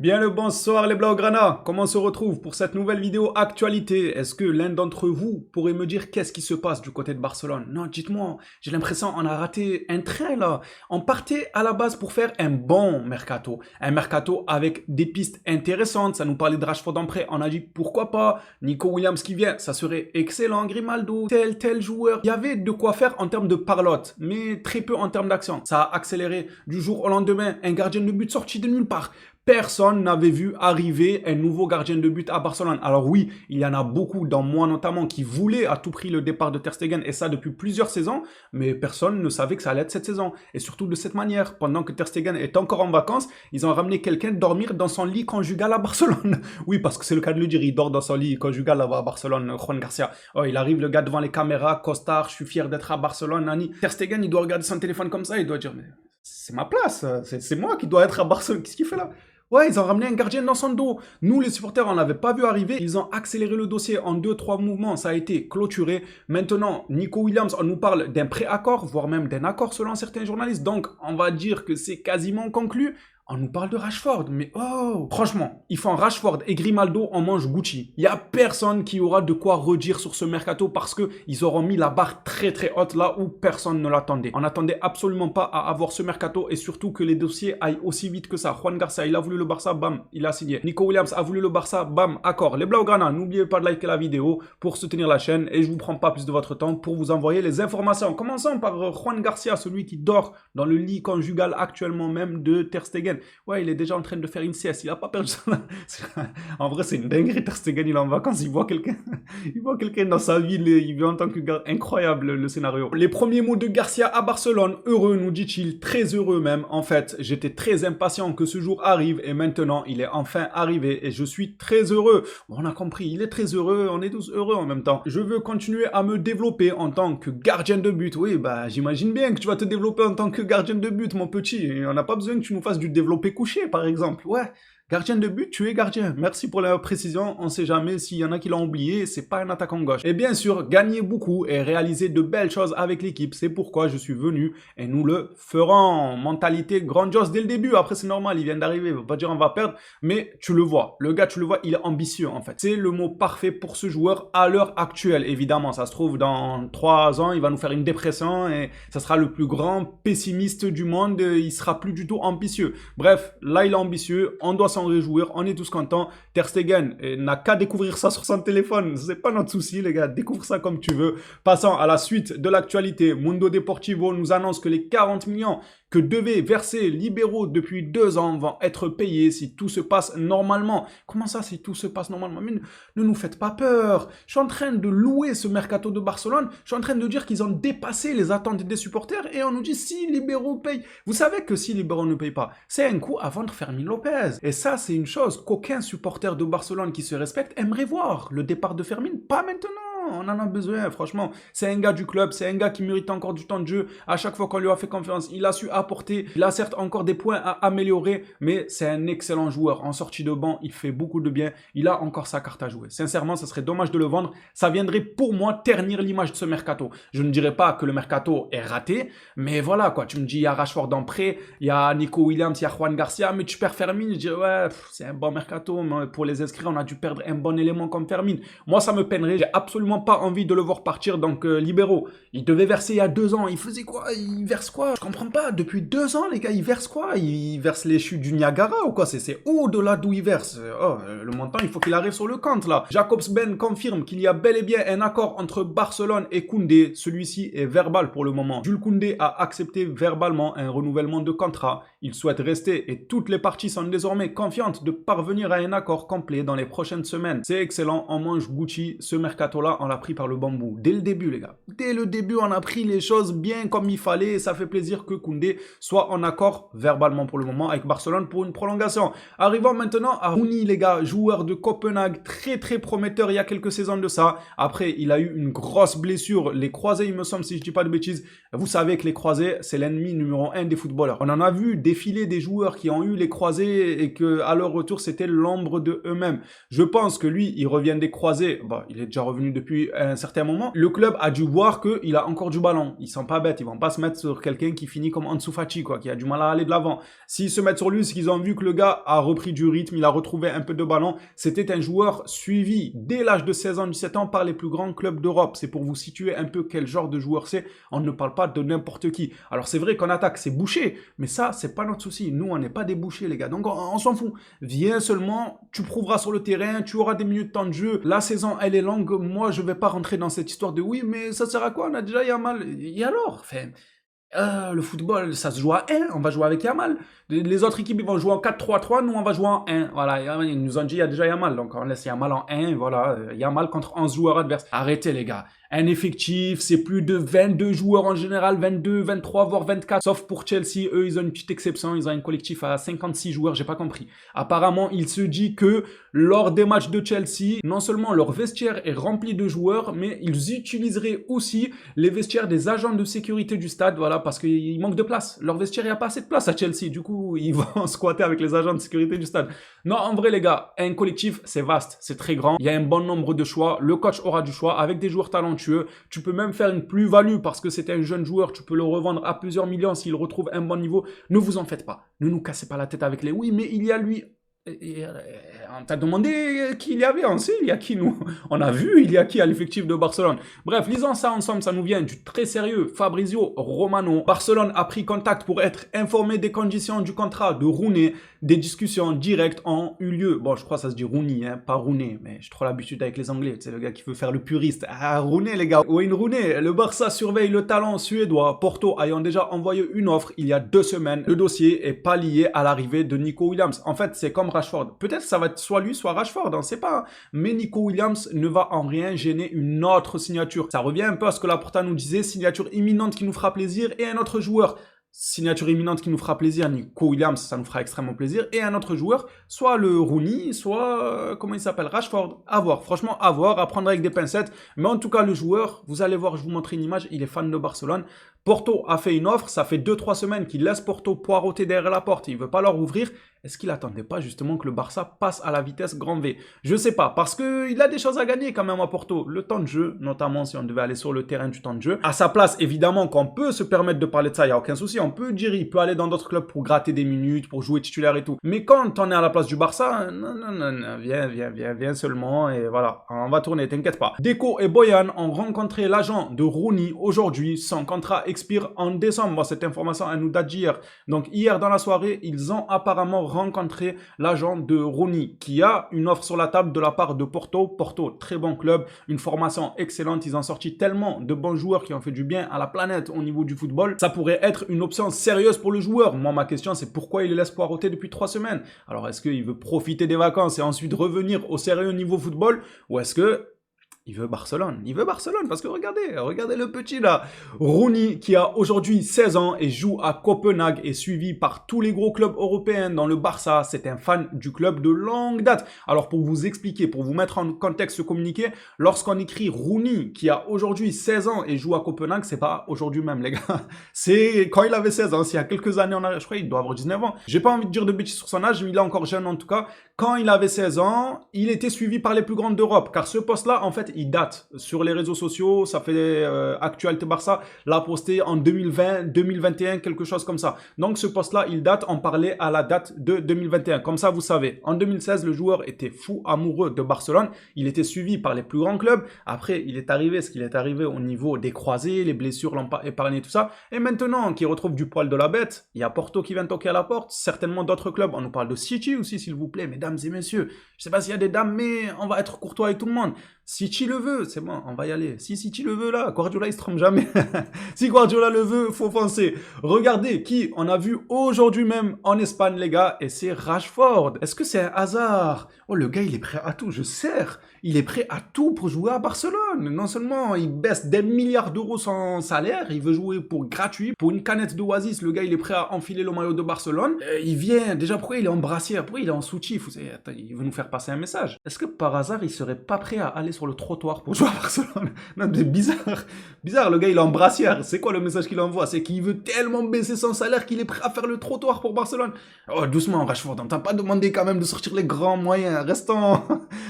Bien le bonsoir les Blaugrana, comment on se retrouve pour cette nouvelle vidéo actualité? Est-ce que l'un d'entre vous pourrait me dire qu'est-ce qui se passe du côté de Barcelone? Non, dites-moi, j'ai l'impression qu'on a raté un train là. On partait à la base pour faire un bon un mercato avec des pistes intéressantes. Ça nous parlait de Rashford en prêt, on a dit pourquoi pas, Nico Williams qui vient, ça serait excellent, Grimaldo, tel joueur. Il y avait de quoi faire en termes de parlotte, mais très peu en termes d'action. Ça a accéléré du jour au lendemain, un gardien de but sorti de nulle part. Personne n'avait vu arriver un nouveau gardien de but à Barcelone. Alors oui, il y en a beaucoup, dans moi notamment, qui voulaient à tout prix le départ de Ter Stegen, et ça depuis plusieurs saisons, mais personne ne savait que ça allait être cette saison. Et surtout de cette manière, pendant que Ter Stegen est encore en vacances, ils ont ramené quelqu'un dormir dans son lit conjugal à Barcelone. Oui, parce que c'est le cas de le dire, il dort dans son lit conjugal là-bas à Barcelone, Juan Garcia. Oh, il arrive, le gars devant les caméras, costard, je suis fier d'être à Barcelone, Nani. Ter Stegen, il doit regarder son téléphone comme ça, il doit dire, mais c'est ma place, c'est moi qui dois être à Barcelone, qu'est-ce qu'il fait là? Ouais, ils ont ramené un gardien dans son dos. Nous, les supporters, on l'avait pas vu arriver. Ils ont accéléré le dossier en 2-3 mouvements. Ça a été clôturé. Maintenant, Nico Williams, on nous parle d'un pré-accord, voire même d'un accord selon certains journalistes. Donc, on va dire que c'est quasiment conclu. On nous parle de Rashford, mais oh! Franchement, ils font Rashford et Grimaldo, on mange Gucci. Il y a personne qui aura de quoi redire sur ce mercato parce que ils auront mis la barre très très haute là où personne ne l'attendait. On n'attendait absolument pas à avoir ce mercato et surtout que les dossiers aillent aussi vite que ça. Juan Garcia, il a voulu le Barça, bam, il a signé. Nico Williams a voulu le Barça, bam, accord. Les Blaugrana, n'oubliez pas de liker la vidéo pour soutenir la chaîne et je vous prends pas plus de votre temps pour vous envoyer les informations. Commençons par Juan Garcia, celui qui dort dans le lit conjugal actuellement même de Ter Stegen. Ouais, il est déjà en train de faire une sieste. Il a pas perdu son... En vrai, c'est une dinguerie. Ter Stegen, il est en vacances. Il voit quelqu'un. Il voit quelqu'un dans sa ville. Il vit en tant que gars. Incroyable, le scénario. Les premiers mots de Garcia à Barcelone. Heureux, nous dit-il. Très heureux même. En fait, j'étais très impatient que ce jour arrive. Et maintenant, il est enfin arrivé. Et je suis très heureux. Bon, on a compris. Il est très heureux. On est tous heureux en même temps. Je veux continuer à me développer en tant que gardien de but. Oui, bah, j'imagine bien que tu vas te développer en tant que gardien de but, mon petit. On n'a pas besoin que tu nous fasses du développé couché, par exemple. Ouais, gardien de but, tu es gardien. Merci pour la précision. On sait jamais s'il y en a qui l'ont oublié. C'est pas un attaquant gauche. Et bien sûr, gagner beaucoup et réaliser de belles choses avec l'équipe. C'est pourquoi je suis venu et nous le ferons. Mentalité grandiose dès le début. Après, c'est normal. Il vient d'arriver. Il veut pas dire on va perdre. Mais tu le vois. Le gars, tu le vois, il est ambitieux, en fait. C'est le mot parfait pour ce joueur à l'heure actuelle. Évidemment, ça se trouve, dans 3 ans, il va nous faire une dépression et ça sera le plus grand pessimiste du monde. Il sera plus du tout ambitieux. Bref, là, il est ambitieux. On doit s'en réjouir, on est tous contents. Ter Stegen n'a qu'à découvrir ça sur son téléphone, c'est pas notre souci les gars, découvre ça comme tu veux. Passons à la suite de l'actualité. Mundo Deportivo nous annonce que les 40 millions que devaient verser libéraux depuis 2 ans vont être payés si tout se passe normalement. Comment ça, si tout se passe normalement? Mais ne nous faites pas peur. Je suis en train de louer ce mercato de Barcelone. Je suis en train de dire qu'ils ont dépassé les attentes des supporters et on nous dit si libéraux payent. Vous savez que si libéraux ne payent pas, c'est un coup à vendre Fermin Lopez. Et ça, c'est une chose qu'aucun supporter de Barcelone qui se respecte aimerait voir. Le départ de Fermin, pas maintenant. On en a besoin, franchement. C'est un gars du club, c'est un gars qui mérite encore du temps de jeu. À chaque fois qu'on lui a fait confiance, il a su apporter. Il a certes encore des points à améliorer, mais c'est un excellent joueur. En sortie de banc, il fait beaucoup de bien. Il a encore sa carte à jouer. Sincèrement, ça serait dommage de le vendre. Ça viendrait pour moi ternir l'image de ce mercato. Je ne dirais pas que le mercato est raté, mais voilà quoi. Tu me dis, il y a Rashford en prêt, il y a Nico Williams, il y a Juan Garcia, mais tu perds Fermin. Je dis, ouais, c'est un bon mercato, mais pour les inscrire, on a dû perdre un bon élément comme Fermin. Moi, ça me peinerait. J'ai absolument pas envie de le voir partir, donc libéraux. Il devait verser il y a 2 ans. Il faisait quoi? Il verse quoi? Je comprends pas. Depuis 2 ans, les gars, ils versent quoi? Ils versent les chutes du Niagara ou quoi? C'est au-delà d'où ils versent. Oh, le montant, il faut qu'il arrive sur le compte, là. Jacobs Ben confirme qu'il y a bel et bien un accord entre Barcelone et Koundé. Celui-ci est verbal pour le moment. Jules Koundé a accepté verbalement un renouvellement de contrat. Il souhaite rester et toutes les parties sont désormais confiantes de parvenir à un accord complet dans les prochaines semaines. C'est excellent. On mange Gucci. Ce mercato-là, on l'a pris par le bambou. Dès le début, les gars. Dès le début, on a pris les choses bien comme il fallait. Et ça fait plaisir que Koundé soit en accord, verbalement pour le moment, avec Barcelone pour une prolongation. Arrivons maintenant à Rooney, les gars. Joueur de Copenhague, très très prometteur il y a quelques saisons de ça. Après, il a eu une grosse blessure. Les croisés, il me semble, si je dis pas de bêtises. Vous savez que les croisés, c'est l'ennemi numéro 1 des footballeurs. On en a vu défiler des joueurs qui ont eu les croisés et que à leur retour, c'était l'ombre de eux-mêmes. Je pense que lui, il revient des croisés. Bon, il est déjà revenu depuis depuis un certain moment, le club a dû voir qu'il a encore du ballon. Ils sont pas bêtes, ils vont pas se mettre sur quelqu'un qui finit comme Ansu Fati, quoi, qui a du mal à aller de l'avant. S'ils se mettent sur lui, c'est qu'ils ont vu que le gars a repris du rythme, il a retrouvé un peu de ballon. C'était un joueur suivi dès l'âge de 16 ans, 17 ans par les plus grands clubs d'Europe. C'est pour vous situer un peu quel genre de joueur c'est. On ne parle pas de n'importe qui. Alors c'est vrai qu'en attaque, c'est bouché, mais ça, c'est pas notre souci. Nous, on n'est pas des bouchers, les gars. Donc on s'en fout. Viens seulement, tu prouveras sur le terrain, tu auras des minutes de temps de jeu. La saison, elle est longue. Moi, je vais pas rentrer dans cette histoire de oui, mais ça sert à quoi? On a déjà Yamal. Et alors? Enfin, le football, ça se joue à 1, on va jouer avec Yamal. Les autres équipes, ils vont jouer en 4-3-3, nous, on va jouer en 1. Voilà, ils nous ont dit, il y a déjà Yamal, donc on laisse Yamal en 1, voilà, Yamal contre 11 joueurs adverses. Arrêtez, les gars. Un effectif, c'est plus de 22 joueurs en général, 22, 23, voire 24. Sauf pour Chelsea, eux, ils ont une petite exception, ils ont un collectif à 56 joueurs, j'ai pas compris. Apparemment, il se dit que lors des matchs de Chelsea, non seulement leur vestiaire est rempli de joueurs, mais ils utiliseraient aussi les vestiaires des agents de sécurité du stade, voilà, parce qu'il manque de place. Leur vestiaire, il n'y a pas assez de place à Chelsea, du coup, ils vont squatter avec les agents de sécurité du stade. Non, en vrai, les gars, un collectif, c'est vaste, c'est très grand, il y a un bon nombre de choix, le coach aura du choix, avec des joueurs talentueux. Tu peux même faire une plus-value parce que c'est un jeune joueur, tu peux le revendre à plusieurs millions s'il retrouve un bon niveau. Ne vous en faites pas, ne nous cassez pas la tête avec les oui, mais il y a lui. On t'a demandé qui il y avait, on sait, il y a qui nous. On a vu, il y a qui à l'effectif de Barcelone. Bref, lisons ça ensemble, ça nous vient du très sérieux Fabrizio Romano. Barcelone a pris contact pour être informé des conditions du contrat de Rooney. Des discussions directes ont eu lieu. Bon, je crois que ça se dit Rooney, hein, pas Rooney, mais j'ai trop l'habitude avec les Anglais. C'est le gars qui veut faire le puriste. Ah, Rooney, les gars. Wayne Rooney. Le Barça surveille le talent suédois. Porto ayant déjà envoyé une offre il y a 2 semaines. Le dossier est pas lié à l'arrivée de Nico Williams. En fait, c'est comme Rashford. Peut-être ça va être soit lui, soit Rashford, on ne sait pas. Mais Nico Williams ne va en rien gêner une autre signature. Ça revient un peu à ce que Laporta nous disait, signature imminente qui nous fera plaisir et un autre joueur. Signature imminente qui nous fera plaisir, Nico Williams, ça nous fera extrêmement plaisir. Et un autre joueur, soit le Rooney, soit, comment il s'appelle, Rashford. À voir, franchement, à voir, à prendre avec des pincettes. Mais en tout cas, le joueur, vous allez voir, je vous montrer une image, il est fan de Barcelone. Porto a fait une offre, ça fait 2-3 semaines qu'il laisse Porto poireauter derrière la porte, il ne veut pas leur ouvrir. Est-ce qu'il attendait pas justement que le Barça passe à la vitesse grand V? Je sais pas, parce qu'il a des choses à gagner quand même à Porto. Le temps de jeu, notamment si on devait aller sur le terrain du temps de jeu. À sa place, évidemment qu'on peut se permettre de parler de ça, il n'y a aucun souci. On peut dire, il peut aller dans d'autres clubs pour gratter des minutes, pour jouer titulaire et tout. Mais quand on est à la place du Barça, non, viens seulement et voilà, on va tourner, t'inquiète pas. Deco et Boyan ont rencontré l'agent de Rooney aujourd'hui. Son contrat expire en décembre. Bon, cette information, elle nous date d'hier. Donc hier dans la soirée, ils ont apparemment rencontré l'agent de Rooney qui a une offre sur la table de la part de Porto. Porto, très bon club, une formation excellente. Ils ont sorti tellement de bons joueurs qui ont fait du bien à la planète au niveau du football. Ça pourrait être une option sérieuse pour le joueur. Moi, ma question, c'est pourquoi il les laisse poireauter depuis 3 semaines? Alors, est-ce qu'il veut profiter des vacances et ensuite revenir au sérieux niveau football? Ou est-ce que il veut Barcelone. Il veut Barcelone parce que regardez le petit là. Rooney qui a aujourd'hui 16 ans et joue à Copenhague est suivi par tous les gros clubs européens dans le Barça. C'est un fan du club de longue date. Alors pour vous expliquer, pour vous mettre en contexte ce communiqué, lorsqu'on écrit Rooney qui a aujourd'hui 16 ans et joue à Copenhague, c'est pas aujourd'hui même les gars. C'est quand il avait 16 ans, c'est il y a quelques années en arrière, je crois il doit avoir 19 ans. J'ai pas envie de dire de bêtises sur son âge, mais il est encore jeune en tout cas. Quand il avait 16 ans, il était suivi par les plus grandes d'Europe car ce poste-là en fait il date sur les réseaux sociaux, ça fait Actualité Barça, l'a posté en 2020, 2021, quelque chose comme ça. Donc ce poste-là, il date, on parlait à la date de 2021. Comme ça, vous savez, en 2016, le joueur était fou amoureux de Barcelone. Il était suivi par les plus grands clubs. Après, il est arrivé ce qu'il est arrivé au niveau des croisés, les blessures l'ont pas épargné, tout ça. Et maintenant qu'il retrouve du poil de la bête, il y a Porto qui vient toquer à la porte, certainement d'autres clubs. On nous parle de City aussi, s'il vous plaît, mesdames et messieurs. Je sais pas s'il y a des dames, mais on va être courtois avec tout le monde. City le veut, c'est bon, on va y aller. Si City le veut là, Guardiola il se trompe jamais. Si Guardiola le veut, faut foncer. Regardez qui on a vu aujourd'hui même en Espagne les gars, et c'est Rashford. Est-ce que c'est un hasard? Oh le gars il est prêt à tout, je sers. Il est prêt à tout pour jouer à Barcelone. Non seulement il baisse des milliards d'euros son salaire, il veut jouer pour gratuit, pour une canette d'Oasis, le gars il est prêt à enfiler le maillot de Barcelone. Il vient, déjà pourquoi il est en brassière? Pourquoi il est en soutif? Il veut nous faire passer un message. Est-ce que par hasard il serait pas prêt à aller sur le 3 trottoir pour jouer à Barcelone. Non, c'est bizarre. Bizarre, le gars, il est en brassière. C'est quoi le message qu'il envoie? C'est qu'il veut tellement baisser son salaire qu'il est prêt à faire le trottoir pour Barcelone. Oh, doucement, Rashford, on t'a pas demandé quand même de sortir les grands moyens.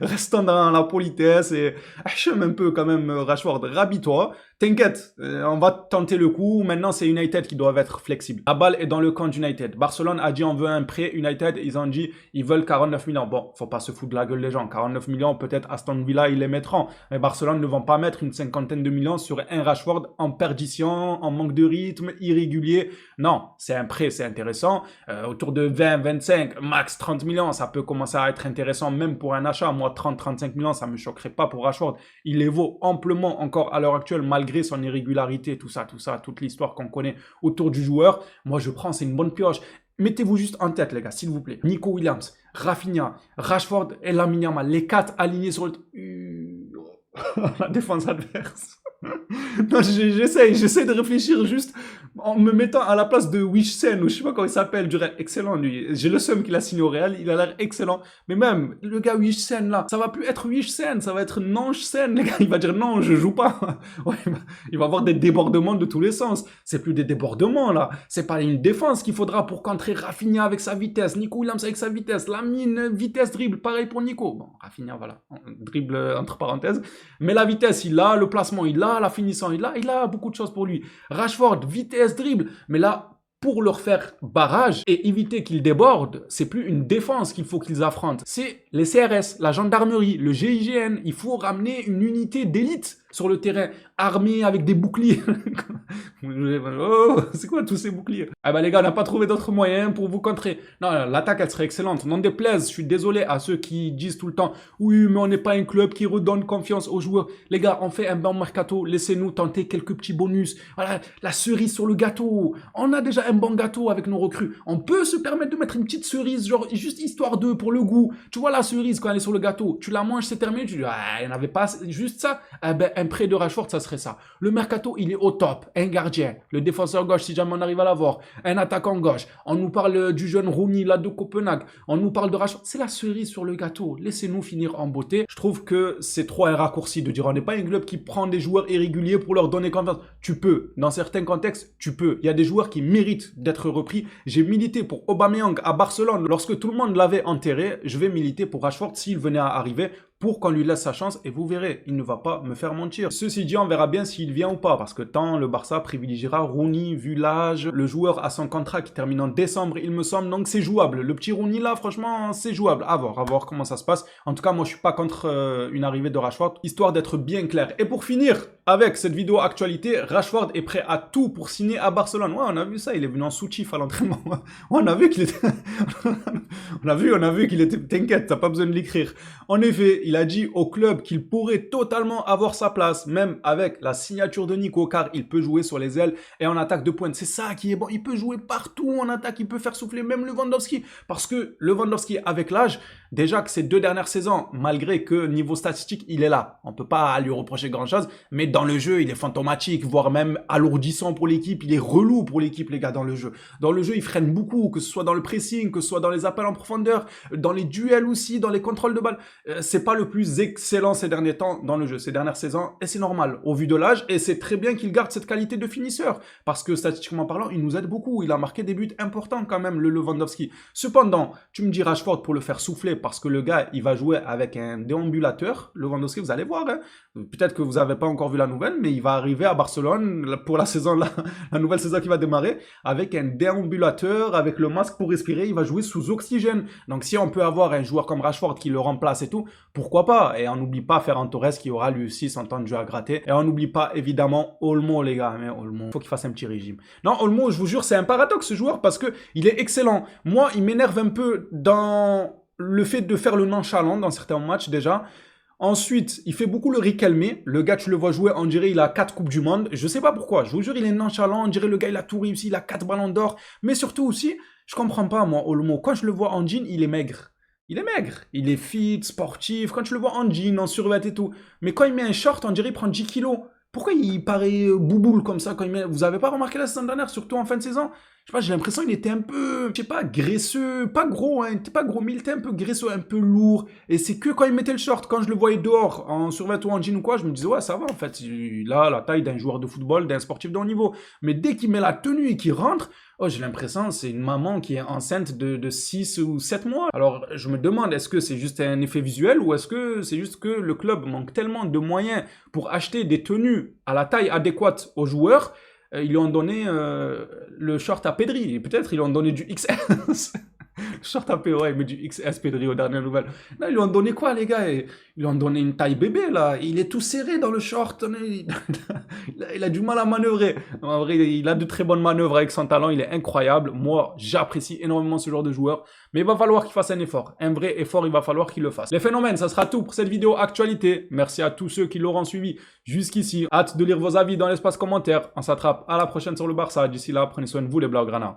Restons dans la politesse et achète un peu quand même, Rashford. Rhabille-toi. T'inquiète, on va tenter le coup. Maintenant, c'est United qui doivent être flexibles. La balle est dans le camp d'United. Barcelone a dit on veut un prêt. United, ils ont dit ils veulent 49 millions. Bon, faut pas se foutre de la gueule des gens. 49 millions, peut-être Aston Villa, ils les mettront. Mais Barcelone ne vont pas mettre une cinquantaine de millions sur un Rashford en perdition, en manque de rythme, irrégulier. Non, c'est un prêt, c'est intéressant. Autour de 20, 25, max 30 millions, ça peut commencer à être intéressant même pour un achat. Moi, 30, 35 millions, ça me choquerait pas pour Rashford. Il les vaut amplement encore à l'heure actuelle, malgré son irrégularité, tout ça, toute l'histoire qu'on connaît autour du joueur. Moi, je prends, c'est une bonne pioche. Mettez-vous juste en tête, les gars, s'il vous plaît. Nico Williams, Rafinha, Rashford et Lamine Yamal, les 4 alignés sur le... la défense adverse. Non, j'essaie de réfléchir juste en me mettant à la place de Wishsen, ou je sais pas comment il s'appelle, je dirais excellent lui. J'ai le seum qu'il a signé au Real, il a l'air excellent. Mais même, le gars Wishsen là, ça va plus être Wishsen, ça va être Nanjsen, les gars, il va dire non, je joue pas. Ouais, il va avoir des débordements de tous les sens. C'est plus des débordements là, c'est pas une défense qu'il faudra pour contrer Rafinha avec sa vitesse, Nico Williams avec sa vitesse, Lamine, vitesse dribble, pareil pour Nico. Bon, Rafinha, voilà, dribble entre parenthèses. Mais la vitesse, il a, le placement, il a, la finition, il a beaucoup de choses pour lui. Rashford, vitesse, dribble. Mais là, pour leur faire barrage et éviter qu'ils débordent, c'est plus une défense qu'il faut qu'ils affrontent. C'est les CRS, la gendarmerie, le GIGN. Il faut ramener une unité d'élite sur le terrain, armée avec des boucliers. Oh, c'est quoi tous ces boucliers? Ah bah les gars, on n'a pas trouvé d'autres moyens pour vous contrer. Non, l'attaque, elle serait excellente. N'en déplaise, je suis désolé à ceux qui disent tout le temps « Oui, mais on n'est pas un club qui redonne confiance aux joueurs. » Les gars, on fait un bon mercato, laissez-nous tenter quelques petits bonus. Voilà, la cerise sur le gâteau. On a déjà un bon gâteau avec nos recrues. On peut se permettre de mettre une petite cerise, genre juste histoire d'eux pour le goût. Tu vois la cerise quand elle est sur le gâteau, tu la manges, c'est terminé, tu dis « Ah, il n'y en avait pas juste ça. » Ah ben, un prêt de Rashford, ça serait ça. Le mercato, il est au top. Un gardien, le défenseur gauche, si jamais on arrive à l'avoir, un attaquant gauche. On nous parle du jeune Rooney, là, de Copenhague. On nous parle de Rashford. C'est la cerise sur le gâteau. Laissez-nous finir en beauté. Je trouve que c'est trop un raccourci de dire on n'est pas un club qui prend des joueurs irréguliers pour leur donner confiance. Tu peux. Dans certains contextes, tu peux. Il y a des joueurs qui méritent d'être repris. J'ai milité pour Aubameyang à Barcelone lorsque tout le monde l'avait enterré. Je vais militer pour Rashford s'il venait à arriver, pour qu'on lui laisse sa chance, et vous verrez, il ne va pas me faire mentir. Ceci dit, on verra bien s'il vient ou pas, parce que tant le Barça privilégiera Rooney, vu l'âge, le joueur a son contrat qui termine en décembre, il me semble, donc c'est jouable. Le petit Rooney là, franchement, c'est jouable. À voir comment ça se passe. En tout cas, moi, je suis pas contre une arrivée de Rashford, histoire d'être bien clair. Et pour finir, avec cette vidéo actualité, Rashford est prêt à tout pour signer à Barcelone. Ouais, on a vu ça, il est venu en soutif à l'entraînement. Ouais, on a vu qu'il était... on a vu qu'il était... T'inquiète, t'as pas besoin de l'écrire. En effet, il a dit au club qu'il pourrait totalement avoir sa place, même avec la signature de Nico, car il peut jouer sur les ailes et en attaque de pointe. C'est ça qui est bon. Il peut jouer partout en attaque, il peut faire souffler même Lewandowski. Parce que Lewandowski, avec l'âge, déjà que ces 2 dernières saisons, malgré que niveau statistique, il est là. On peut pas lui reprocher grand-chose, mais dans le jeu, il est fantomatique, voire même alourdissant pour l'équipe. Il est relou pour l'équipe, les gars, dans le jeu. Dans le jeu, il freine beaucoup, que ce soit dans le pressing, que ce soit dans les appels en profondeur, dans les duels aussi, dans les contrôles de balle. C'est pas le plus excellent ces derniers temps dans le jeu, ces dernières saisons, et c'est normal, au vu de l'âge, et c'est très bien qu'il garde cette qualité de finisseur, parce que statistiquement parlant, il nous aide beaucoup, il a marqué des buts importants quand même, le Lewandowski. Cependant, tu me dis Rashford pour le faire souffler, parce que le gars, il va jouer avec un déambulateur, Lewandowski, vous allez voir, hein. Peut-être que vous n'avez pas encore vu la nouvelle, mais il va arriver à Barcelone pour la saison, la nouvelle saison qui va démarrer, avec un déambulateur, avec le masque pour respirer, il va jouer sous oxygène. Donc si on peut avoir un joueur comme Rashford qui le remplace et tout, pourquoi pas? Et on n'oublie pas Ferran Torres qui aura lui aussi son temps de jeu à gratter. Et on n'oublie pas évidemment Olmo, les gars. Mais Olmo, faut qu'il fasse un petit régime. Non, Olmo, je vous jure, c'est un paradoxe ce joueur parce que il est excellent. Moi, il m'énerve un peu dans le fait de faire le nonchalant dans certains matchs déjà. Ensuite, il fait beaucoup le Riquelme. Le gars, tu le vois jouer, on dirait il a 4 Coupes du Monde. Je sais pas pourquoi. Je vous jure, il est nonchalant. On dirait le gars, il a tout réussi. Il a 4 ballons d'or. Mais surtout aussi, je comprends pas, moi, Olmo. Quand je le vois en jean, il est maigre. Il est maigre. Il est fit, sportif. Quand tu le vois en jean, en survêt et tout. Mais quand il met un short, on dirait il prend 10 kilos. Pourquoi il paraît bouboule comme ça quand il met... Vous avez pas remarqué la saison dernière, surtout en fin de saison? Je sais pas, j'ai l'impression qu'il était un peu, je sais pas, graisseux, pas gros, hein, il était pas gros, mais il était un peu graisseux, un peu lourd. Et c'est que quand il mettait le short, quand je le voyais dehors, en survêt ou en jean ou quoi, je me disais, ouais, ça va, en fait, il a la taille d'un joueur de football, d'un sportif de haut niveau. Mais dès qu'il met la tenue et qu'il rentre, oh, j'ai l'impression que c'est une maman qui est enceinte de 6 ou 7 mois. Alors, je me demande, est-ce que c'est juste un effet visuel ou est-ce que c'est juste que le club manque tellement de moyens pour acheter des tenues à la taille adéquate aux joueurs. Ils lui ont donné le short à Pedri. Et peut-être ils lui ont donné du XS. Le short à Pedri, ouais, mais du XS Pedri aux dernières nouvelles. Là, ils lui ont donné quoi, les gars? Ils lui ont donné une taille bébé, là. Il est tout serré dans le short. Il a du mal à manœuvrer. En vrai, il a de très bonnes manœuvres avec son talent. Il est incroyable. Moi, j'apprécie énormément ce genre de joueur. Mais il va falloir qu'il fasse un effort. Un vrai effort, il va falloir qu'il le fasse. Les phénomènes, ça sera tout pour cette vidéo actualité. Merci à tous ceux qui l'auront suivi jusqu'ici. Hâte de lire vos avis dans l'espace commentaire. On s'attrape à la prochaine sur le Barça. D'ici là, prenez soin de vous, les Blaugrana.